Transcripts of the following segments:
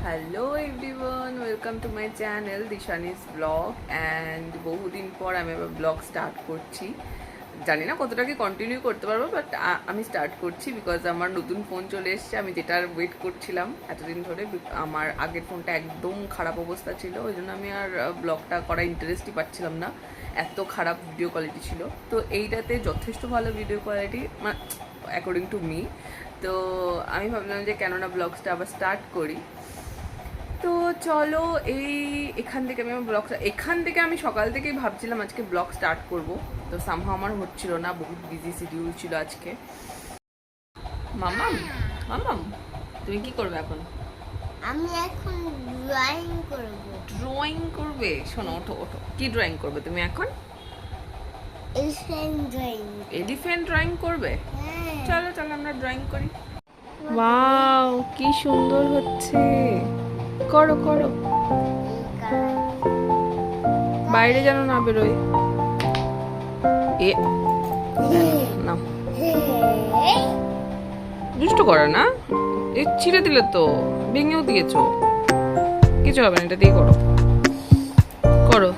Hello everyone, welcome to my channel Dishani's blog. And বহুদিন পর আমি আবার ব্লগ স্টার্ট করছি। জানি না কতটা কি কন্টিনিউ করতে পারবো, বাট আমি স্টার্ট করছি বিকজ আমার নতুন ফোন চলে এসছে। আমি যেটার ওয়েট করছিলাম এতদিন ধরে। আমার আগের ফোনটা একদম খারাপ অবস্থা ছিল, ওই জন্য আমি আর ব্লগটা করা ইন্টারেস্টই পাচ্ছিলাম না, এত খারাপ ভিডিও কোয়ালিটি ছিল। তো এইটাতে যথেষ্ট ভালো video quality, according to me. তো আমি ভাবলাম যে কেননা ব্লগসটা আবার স্টার্ট করি। তো চলো, এখান থেকে আমি সকাল থেকেই ভাবছিলাম আজকে ব্লগ স্টার্ট করব। তো সামহাও আমার হচ্ছিল না, বহুত বিজি শিডিউল ছিল আজকে। মামাম মামাম তুমি কি করবে এখন? আমি এখন ড্রয়িং করব। ড্রয়িং করবে? শোনো, ওঠো ওঠো, কি ড্রয়িং করবে তুমি এখন? Elephant drawing. এলিফ্যান্ট ড্রয়িং করবে? হ্যাঁ। চলো চলো আমরা ড্রয়িং করি। ওয়াও, কি সুন্দর হচ্ছে। করো করো, বাইরে যেন না বেরোয়। না, দুষ্ট করে না, ছিঁড়ে দিলে তো, ভেঙেও দিয়েছো, কিছু হবে না, এটা দিয়ে করো করো।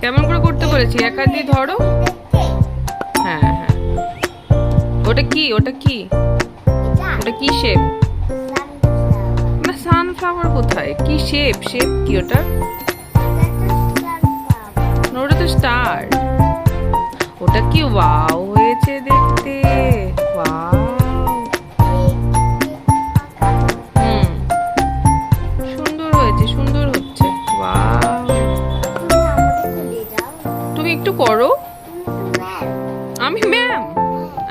কেমন করে করতে বলেছি? এক হাত দিয়ে ধরো। হ্যাঁ হ্যাঁ, ওটা কি ওটা কি ওটা কি শেপ? না, সানফ্লাওয়ার কোথায়? কি শেপ? শেপ কি ওটা? ওটা তো স্টার। ওটা কি ওয়াও হয়েছে দেখতে, ওয়াও। সুন্দর হয়েছে, সুন্দর হচ্ছে, ওয়াও। তুমি একটু করো। আমি ম্যাম?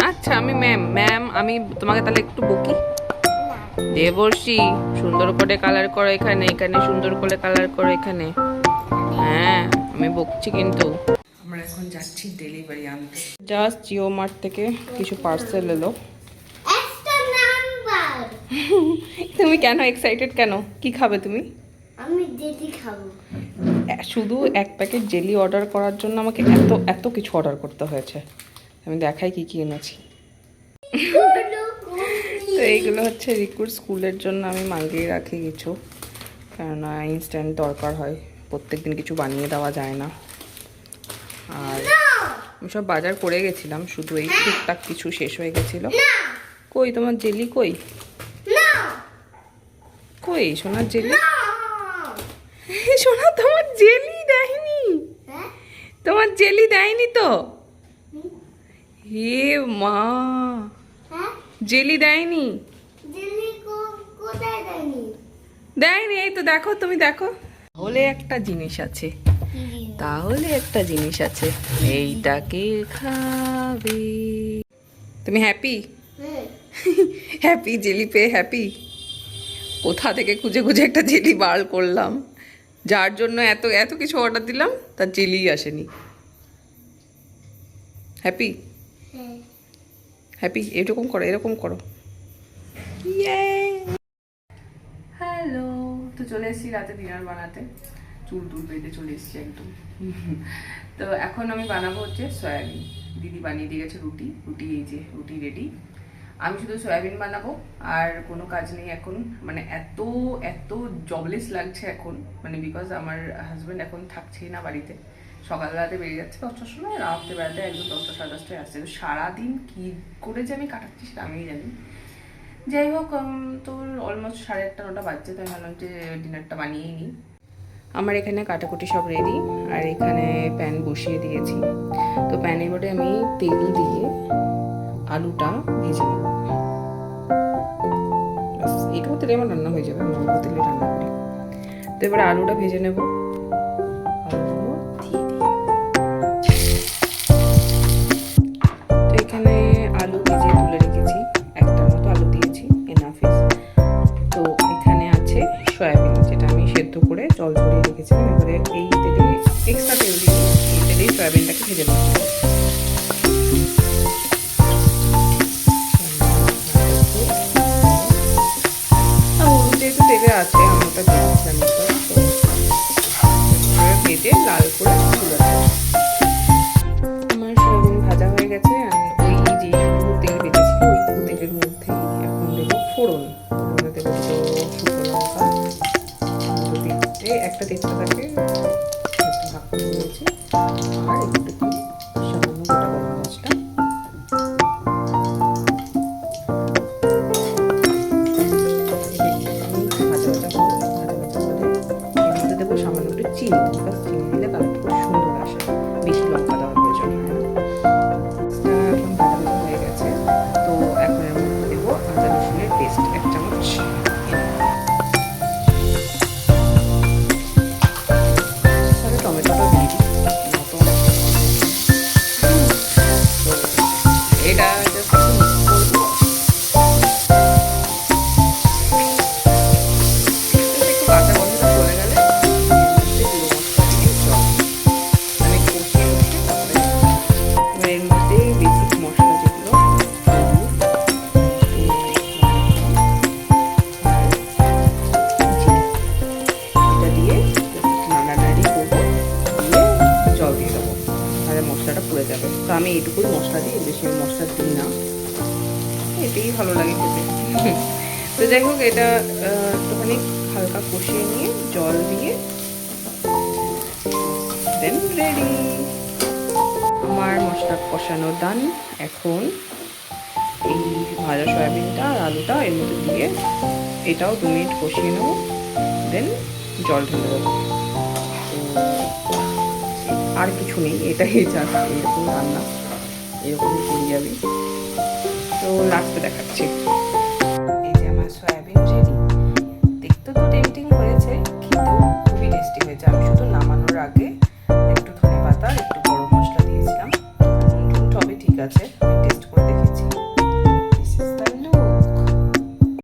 আচ্ছা, আমি ম্যাম আমি তোমাকে তাহলে একটু বকি। দেবর্ষী, সুন্দর করে কালার করো এখানে, এখানে সুন্দর করে কালার করো এখানে। হ্যাঁ, আমি বকছি কিন্তু। আমরা এখন যাচ্ছি ডেলিভারি আনতে। জাস্ট জিও মার্ট থেকে কিছু পার্সেল এলো। তুমি কেন এক্সাইটেড কেন? কি খাবে তুমি? আমি জেলি খাবো। শুধু এক প্যাকেট জেলি অর্ডার করার জন্য আমাকে এত এত কিছু অর্ডার করতে হয়েছে। আমি দেখাই কি কি এনেছি। তো এইগুলো হচ্ছে রিকুর স্কুলের জন্য আমি মাঙ্গিয়ে রাখি কিছু, কেননা ইনস্ট্যান্ট দরকার হয়, প্রত্যেকদিন কিছু বানিয়ে দেওয়া যায় না। আর আমি সব বাজার করে গেছিলাম, শুধু এই টুকটাক কিছু শেষ হয়ে গেছিলো। কই তোমার জেলি? কই কই সোনার জেলি? সোনা, তোমার জেলি দেয়নি, তোমার জেলি দেয়নি তো। হে মা, জেলি দেয়নি, দেয়নি। এই তো দেখো, তুমি দেখো। তাহলে একটা জিনিস আছে, এইটাকে খাবে। তুমি হ্যাপি? হ্যাপি, জেলি পেয়ে হ্যাপি? কোথা থেকে খুঁজে খুঁজে একটা জেলি বার করলাম, যার জন্য এত এত কিছু অর্ডার দিলাম, তার জেলি আসেনি। হ্যাপি? হ্যাপি? এরকম করো, এরকম করো। হ্যালো, তো চলে এসেছি রাতে ডিনার বানাতে। চুল টুল বেঁধে চলে এসেছি একদম। তো এখন আমি বানাবো হচ্ছে সয়াবিন। দিদি বানিয়ে দিয়ে গেছে রুটি। এই যে রুটি রেডি। আমি শুধু সয়াবিন বানাবো, আর কোনো কাজ নেই এখন। মানে এত এত জবলেস লাগছে এখন, মানে বিকজ আমার হাজব্যান্ড এখন থাকছেই না বাড়িতে। সকালবেলাতে বেরিয়ে যাচ্ছে 10টার সময়, রাত্রে বেলাতে একদম 10টা 10:30টায় আসছে। তো সারাদিন কী করে যে আমি কাটাচ্ছি সেটা আমিই জানি। যাই হোক, তো অলমোস্ট 8:30 9টা বাজছে, তো আমি ভাবলাম যে ডিনারটা বানিয়েই নিই। আমার এখানে কাটাকুটি সব রেডি, আর এখানে প্যান বসিয়ে দিয়েছি। তো প্যানে করে আমি তেল দিয়ে আলুটা ভেজে নেব। বাস এইটুকু তেলে আমার রান্না হয়ে যাবে, আমি অল্প তেলে রান্না করি। তো এবারে আলুটা ভেজে নেব। তো এখানে আলু ভেজে তুলে রেখেছি, একটার মতো আলু দিয়েছি, এনাফিস। তো এখানে আছে সয়াবিন, যেটা আমি সেদ্ধ করে জল ঝরিয়ে রেখেছিলাম। এবারে এই তেলে, এক্সট্রা তেল দিয়ে এই তেলেই সয়াবিনটাকে ভেজে নেব। যেহেতু তেলে আছে, আমি ওটা দিয়েছিলাম, তো ভেজে লাল করে তুলে রাখবো। আমার সয়াবিন ভাজা হয়ে গেছে। ওই যে তেল বেঁচেছিল, ওই তেলের মধ্যে এখন দেবো ফোড়ন। দেবো একটা তেজপাতাকে একটু ভাগ করে নিয়েছি, আর একটু সামান্য গোটা গরম মশলা, ভাজা ভাজা করে এর মধ্যে দেবো সামান্য একটু চিনি। চিনি দিলে কালারটা খুব সুন্দর আসে, বেশি লঙ্কা দেওয়ার প্রয়োজন হয় না। এখন ভাজা ভাজা হয়ে গেছে, তো এখন এর মধ্যে দেবো আদা রসুনের পেস্ট 1 চামচ। তাহলে টমেটোটা দিয়ে দিই, এটা জাস্ট একটু মিক্স করবো। একটু কাঁচা গন্ধটা চলে গেলে আমি কষিয়ে তারপরে এবার এর মধ্যে বেসিক মশলা যেগুলো এটা দিয়ে নাড়ানাড়ি করবো, দিয়ে জল দিয়ে দেবো, তাহলে মশলাটা পুড়ে যাবে। তো আমি এইটুকুই মশলা দিই, বেশি মশলা দিই না, এটাই ভালো লাগে খেতে। তো যাই হোক, এটা একটুখানি হালকা কষিয়ে নিয়ে জল দিয়ে দেন রেডি। আমার মশলা কষানো ডান। এখন এই ভাজা সয়াবিনটা আর আলুটা এর মধ্যে দিয়ে এটাও 2 মিনিট কষিয়ে নেবো, দেন জল ঢেলে দেবো। তো আর কিছু নেই, এটাই জাস্ট এরকম রান্না, এরকমই করি আমি। তো লাস্টে দেখাচ্ছি।